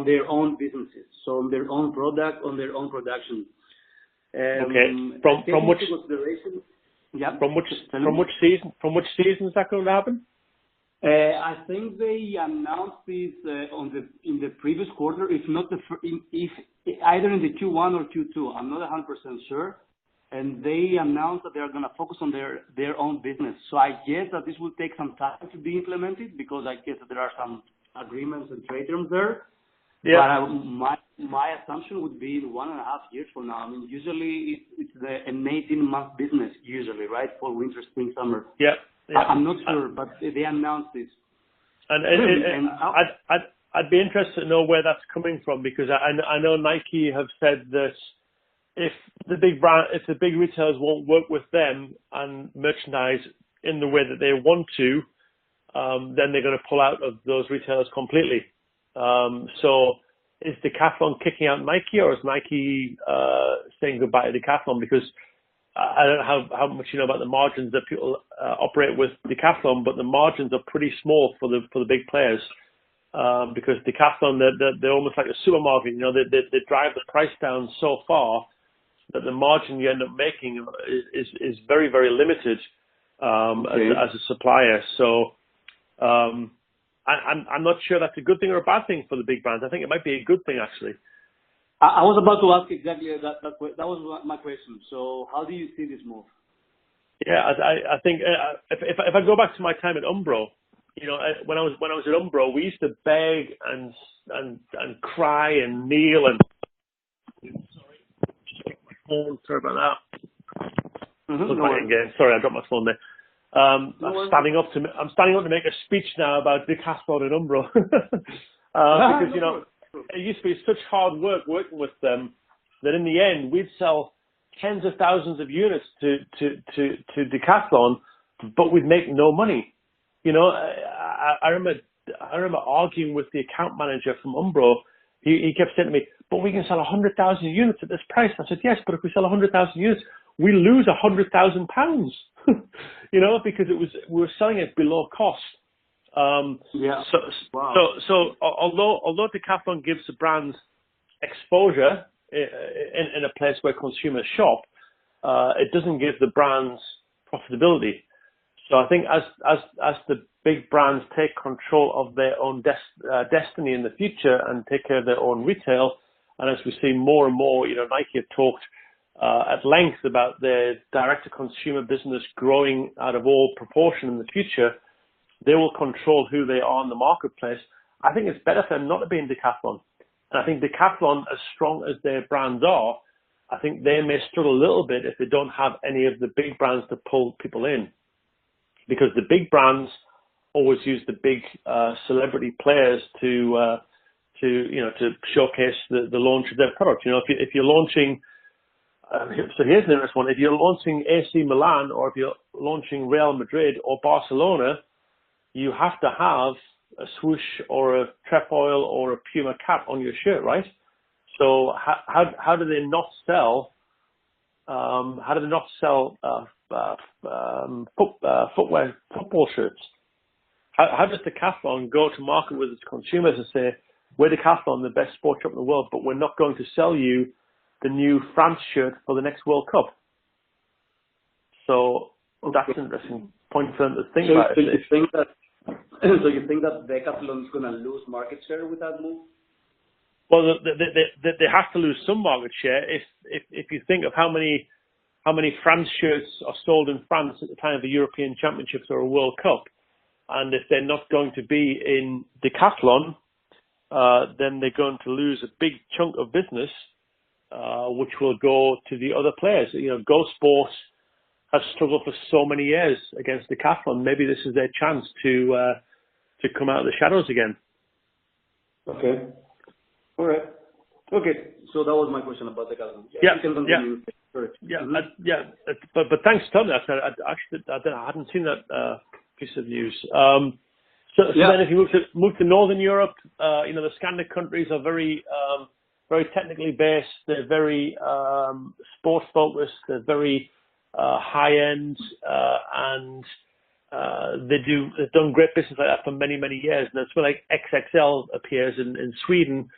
on their own businesses, so on their own product, on their own production. Okay. From which consideration? Yeah. From which season? From which season is that going to happen? I think they announced this in the previous quarter, if not if either in the Q1 or Q2. I'm not 100% sure. And they announced that they are going to focus on their own business. So I guess that this will take some time to be implemented, because I guess that there are some agreements and trade terms there. Yeah. But my assumption would be 1.5 years from now. I mean, usually it's an 18-month business, usually, right, for winter, spring, summer. Yeah. Yeah. I'm not sure, but they announced this. And I'd be interested to know where that's coming from, because I know Nike have said that if the big retailers won't work with them and merchandise in the way that they want to, then they're going to pull out of those retailers completely. So is Decathlon kicking out Nike, or is Nike saying goodbye to Decathlon? Because I don't know how much you know about the margins that people operate with Decathlon, but the margins are pretty small for the big players, because Decathlon, they're almost like a supermarket. You know, they drive the price down so far that the margin you end up making is very, very limited as a supplier. So I'm not sure that's a good thing or a bad thing for the big brands. I think it might be a good thing, actually. I was about to ask exactly that. That was my question. So how do you see this move? Yeah, I think if I go back to my time at Umbro, you know, when I was at Umbro, we used to beg and cry and kneel and sorry about that. Again. Sorry, I dropped my phone there. I'm standing up to make a speech now about Decathlon and Umbro because you know it used to be such hard work working with them that in the end we'd sell tens of thousands of units to Decathlon, but we'd make no money. You know, I remember arguing with the account manager from Umbro. He kept saying to me, "But we can sell 100,000 units at this price." I said, "Yes, but if we sell 100,000 units, we lose £100,000." You know, because we were selling it below cost. So although Decathlon gives the brands exposure in a place where consumers shop, it doesn't give the brands profitability. So I think as the big brands take control of their own destiny in the future and take care of their own retail, and as we see more and more, you know, Nike have talked at length about their direct-to-consumer business growing out of all proportion in the future, they will control who they are in the marketplace. I think it's better for them not to be in Decathlon. And I think Decathlon, as strong as their brands are, I think they may struggle a little bit if they don't have any of the big brands to pull people in. Because the big brands always use the big celebrity players to showcase the launch of their product. You know, if you're launching, so here's an interesting one. If you're launching AC Milan, or if you're launching Real Madrid or Barcelona, you have to have a swoosh or a trefoil or a Puma cap on your shirt, right? So how do they not sell? Footwear, football shirts? How does Decathlon go to market with its consumers and say, "We're Decathlon, the best sports shop in the world, but we're not going to sell you the new France shirt for the next World Cup"? So that's an interesting point for them to think about. So you think that Decathlon is going to lose market share with that move? Well, they have to lose some market share. If you think of how many France shirts are sold in France at the time of the European Championships or a World Cup, and if they're not going to be in Decathlon, then they're going to lose a big chunk of business, which will go to the other players. You know, Go Sport has struggled for so many years against Decathlon. Maybe this is their chance to come out of the shadows again. Okay. All right. Okay. So that was my question about Decathlon. But thanks for telling me that. I hadn't seen that piece of news. So then if you move to Northern Europe, you know, the Scandinavian countries are very technically based. They're very sports focused. They're very high end, and they've done great business like that for many years. And that's where like XXL appears in Sweden.